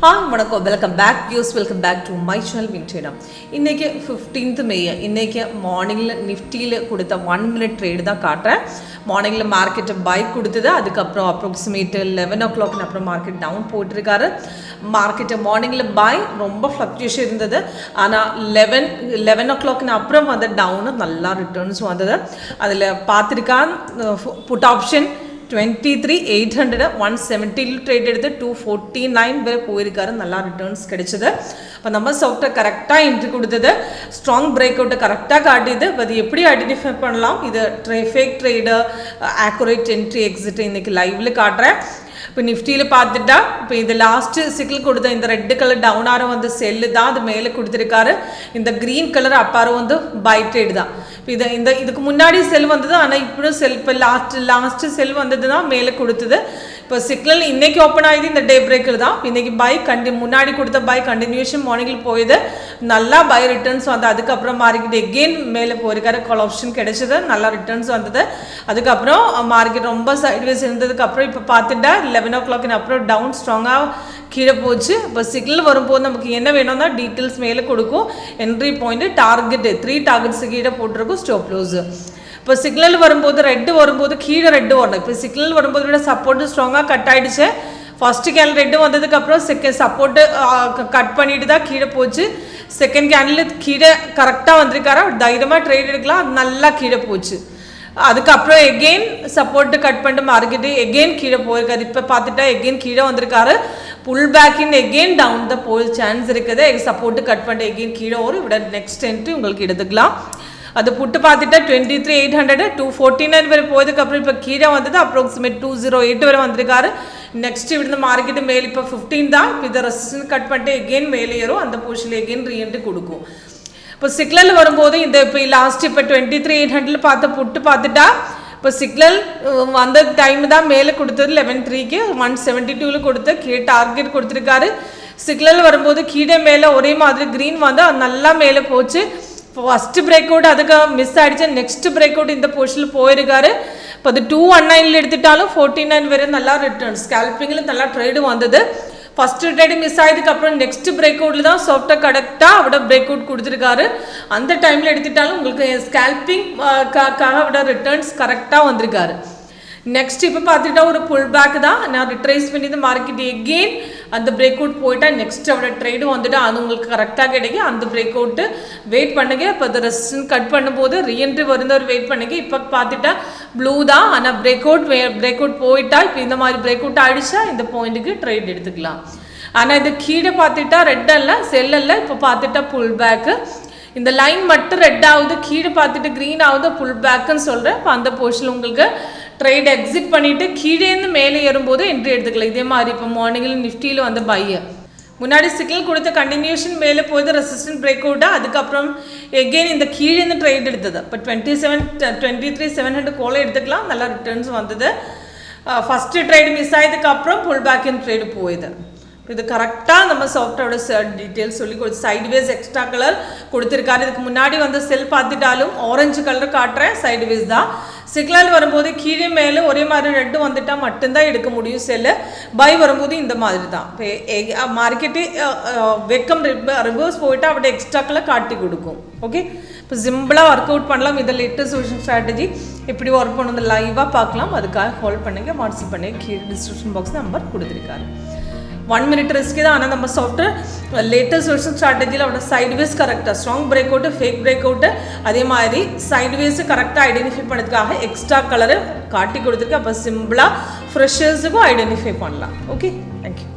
Hi, வணக்கம். Welcome back. Viewers, welcome back to my channel WinTrader. இன்னைக்கு 15th May. இன்னைக்கு மார்னிங்ல நிஃப்டில கொடுத்த 1 minute trade தான் காட்றேன். மார்னிங்ல மார்க்கெட் பை கொடுத்தது, அதுக்கு அப்புறம் அப்ராக்சிமேட் 11 o'clock அப்புறம் மார்க்கெட் டவுன் போட்டு இருக்காரு. மார்க்கெட் மார்னிங்ல பை ரொம்ப ஃப்ளக்சுவேஷன் இருந்தது. ஆனா 11 o'clock அப்புறம் வந்து டவுன் நல்லா ரிட்டர்ன்ஸ் வந்தது. அதுல பார்த்திருக்கான் புட் ஆப்ஷன் 23,800 170 ட்ரேட் எடுத்து 249 வரை போயிருக்காரு. நல்லா ரிட்டர்ன்ஸ் கிடைச்சது. இப்போ நம்ம சாஃப்ட்வேர் கரெக்டாக என்ட்ரி கொடுத்தது, ஸ்ட்ராங் பிரேக் அவுட்டை கரெக்டாக காட்டியது. அது எப்படி ஐடென்டிஃபை பண்ணலாம், இது ஃபேக் ட்ரேடர் ஆக்குரேட் என்ட்ரி எக்ஸிட் இன்னைக்கு லைவ்ல காட்டுறேன். இப்போ நிஃப்டியில் பார்த்துட்டா இப்போ இது லாஸ்ட்டு சிக்கிள் கொடுத்த இந்த ரெட் கலர் டவுன் ஆரோ வந்து செல்லு தான், அது மேலே கொடுத்துருக்காரு. இந்த க்ரீன் கலர் அப்பாரோ வந்து பை ட்ரேட் தான். இப்போ இதுக்கு முன்னாடி செல் வந்தது, ஆனால் இப்போ செல் இப்போ லாஸ்ட்டு செல் வந்தது தான் மேலே கொடுத்தது. இப்போ சிக்னல் இன்னைக்கு ஓப்பன் ஆகிது, இந்த டே பிரேக்கில் தான். இன்னைக்கு பை முன்னாடி கொடுத்த பை கண்டினியூஷன் மார்னிங்கில் போயுது, நல்லா பை ரிட்டர்ன்ஸ் வந்து அதுக்கப்புறம் மார்க்கெட் எகெயின் மேலே போயிருக்காரு. கால் ஆப்ஷன் கிடைச்சது, நல்லா ரிட்டர்ன்ஸ் வந்தது. அதுக்கப்புறம் மார்க்கெட் ரொம்ப சைட்வேஸ் இருந்ததுக்கப்புறம் இப்போ பார்த்துட்டா 11 o'clock அப்புறம் டவுன் ஸ்ட்ராங்காக கீழே போச்சு. இப்போ சிக்னல் வரும்போது நமக்கு என்ன வேணும்னா டீட்டெயில்ஸ் மேலே கொடுக்கும். என்ட்ரி பாயிண்ட் டார்கெட் 3 டார்கெட்ஸ் கீழே போட்டிருக்கும், ஸ்டாப் லாஸ். இப்போ சிக்னல் வரும்போது ரெட்டு வரும்போது கீழே ரெட்டு வரணும். இப்போ சிக்னல் வரும்போது விட சப்போர்ட்டு ஸ்ட்ராங்காக கட் ஆகிடுச்சு. ஃபஸ்ட்டு கேண்டில் ரெட்டு வந்ததுக்கப்புறம் சப்போர்ட்டு கட் பண்ணிட்டு தான் கீழே போச்சு. செகண்ட் கேண்டில் கீழே கரெக்டாக வந்திருக்காரா, தைரியமாக ட்ரேட் எடுக்கலாம், அது நல்லா கீழே போச்சு. அதுக்கப்புறம் எகெயின் சப்போர்ட்டு கட் பண்ணிட்டு மார்க்கெட்டு எகெயின் கீழே போயிருக்காரு. இப்போ பார்த்துட்டா எகெயின் கீழே வந்திருக்காரு. Pull back in again down தான் போய் சான்ஸ் இருக்குது. சப்போர்ட்டு கட் பண்ணிட்டு எகெயின் கீழே வரும். விட நெக்ஸ்ட் என்ட்ரி உங்களுக்கு எடுத்துக்கலாம். அது புட்டு பார்த்துட்டா 23,800 249 வரை போயதுக்கப்புறம் இப்போ கீழே வந்தது அப்ராக்சிமேட் 208 வரை வந்திருக்காரு. நெக்ஸ்ட் இவிடுந்த மார்க்கெட்டு மேலே இப்போ 15 தான். இப்போ இதை ரெசிஸ்டன்ஸ் கட் பண்ணிட்டு எகெயின் மேலே ஏறும், அந்த பொசிஷனில் எகெயின் ரீஎன்ட்ரி கொடுக்கும். இப்போ சிக்னல் வரும்போது இந்த இப்போ லாஸ்ட் இப்போ 23,800 பார்த்த புட்டு பார்த்துட்டா இப்போ சிக்னல் வந்த டைம் தான் மேலே கொடுத்தது 11:03 172 கொடுத்து கீழே டார்கெட் கொடுத்துருக்காரு. சிக்னல் வரும்போது கீழே மேலே ஒரே மாதிரி க்ரீன் வந்து அது நல்லா மேலே போச்சு. இப்போ ஃபஸ்ட்டு பிரேக் அவுட் அதுக்கு மிஸ் ஆகிடுச்சு. நெக்ஸ்ட் பிரேக் அவுட் இந்த பொசிஷனில் போயிருக்காரு. இப்போ அது 219 எடுத்துட்டாலும் 49 வரை நல்லா ரிட்டர்ன் ஸ்கேல்பிங்கில் நல்லா ட்ரேடு வந்தது. ஃபஸ்ட்டு ட்ரேடு மிஸ் ஆகிதுக்கப்புறம் நெக்ஸ்ட் பிரேக் அவுட்டில் தான் சாஃப்டாக கரெக்டாக அவட பிரேக் அவுட் கொடுத்துருக்காரு. அந்த டைமில் எடுத்துட்டாலும் உங்களுக்கு ஸ்கேல்பிங் அவட ரிட்டர்ன்ஸ் கரெக்டாக வந்திருக்காரு. நெக்ஸ்ட் இப்போ பார்த்துட்டா ஒரு புல் பேக் தான். நான் ரிட்ரேஸ் பண்ணி இந்த மார்க்கெட் எகெயின் அந்த பிரேக் அவுட் போயிட்டா நெக்ஸ்ட் அவட ட்ரேடு வந்துட்டு அது உங்களுக்கு கரெக்டாக கிடைக்கும். அந்த பிரேக் அவுட்டு வெயிட் பண்ணுங்க. இப்போ அந்த ரெசிஸ்டன்ஸ் கட் பண்ணும்போது ரீஎன்ட்ரி வருந்தவர் வெயிட் பண்ணுங்க. இப்போ பார்த்துட்டா ப்ளூ தான், ஆனால் பிரேக் அவுட் போயிட்டா இப்போ இந்த மாதிரி பிரேக் அவுட் ஆகிடுச்சா இந்த பாயிண்ட்டுக்கு ட்ரேட் எடுத்துக்கலாம். ஆனால் இது கீழே பார்த்துட்டா ரெட் அல்ல செல் அல்ல. இப்போ பார்த்துட்டா புல் பேக்கு, இந்த லைன் மட்டும் ரெட் ஆகுது, கீழே பார்த்துட்டு க்ரீன் ஆகுது, புல் பேக்குன்னு சொல்கிறேன். இப்போ அந்த போர்ஷனில் உங்களுக்கு ட்ரேட் எக்ஸிட் பண்ணிவிட்டு கீழேருந்து மேலே ஏறும்போது என்ட்ரி எடுத்துக்கலாம். இதே மாதிரி இப்போ மார்னிங்கில் நிஃப்டியில் வந்து பையை முன்னாடி சிக்னல் கொடுத்த கண்டினியூஷன் மேலே போகுது, ரெசிஸ்டன்ட் பிரேக் அவுட்டாக அதுக்கப்புறம் எகெயின் இந்த கீழேருந்து ட்ரேட் எடுத்தது. இப்போ 23,700 கோலை எடுத்துக்கலாம், நல்லா ரிட்டர்ன்ஸ் வந்தது. ஃபஸ்ட்டு ட்ரேடு மிஸ் ஆகிதுக்கப்புறம் புல் பேக் இன் ட்ரேடு போகுது. இது கரெக்டாக நம்ம சாஃப்ட்வேரோட டீட்டெயில்ஸ் சொல்லி கொடுத்து சைட்வேஸ் எக்ஸ்ட்ரா கலர் கொடுத்துருக்காரு. இதுக்கு முன்னாடி வந்து செல் பார்த்துட்டாலும் ஆரஞ்சு கலர் காட்டுறேன், சைட்வேஸ் தான். சிக்னல் வரும்போது கீழே மேலே ஒரே மாதிரி ரெட்டு வந்துட்டால் மட்டும்தான் எடுக்க முடியும் செல்லு. பை வரும்போது இந்த மாதிரி தான். இப்போ மார்க்கெட்டு வெக்கம் ரிவர்ஸ் போயிட்டு அவட எக்ஸ்ட்ரா கலர் காட்டி கொடுக்கும். ஓகே, இப்போ சிம்பிளாக ஒர்க் அவுட் பண்ணலாம். இதில் லேட்டஸ்ட் சொல்யூஷன் ஸ்ட்ராட்டஜி எப்படி ஒர்க் பண்ணணும் லைவாக பார்க்கலாம். அதுக்காக கால் பண்ணுங்கள், வாட்ஸ்அப் பண்ணுங்கள். கீழே டிஸ்கிரிப்ஷன் பாக்ஸ் நம்பர் கொடுத்துருக்காரு. 1 minute ரிஸ்க்கு தான். ஆனால் நம்ம சாஃப்ட்வேர் லேட்டஸ்ட் சொல்யூஷன் ஸ்ட்ராட்டஜியில் அவட சைட்வேஸ் கரெக்டாக strong break out fake break out அதே மாதிரி சைட்வேஸு கரெக்டாக ஐடென்டிஃபை பண்ணதுக்காக எக்ஸ்ட்ரா கலரு காட்டி கொடுத்துருக்கு. அப்போ சிம்பிளாக ஃப்ரெஷர்ஸுக்கும் ஐடென்டிஃபை பண்ணலாம். Okay, thank you.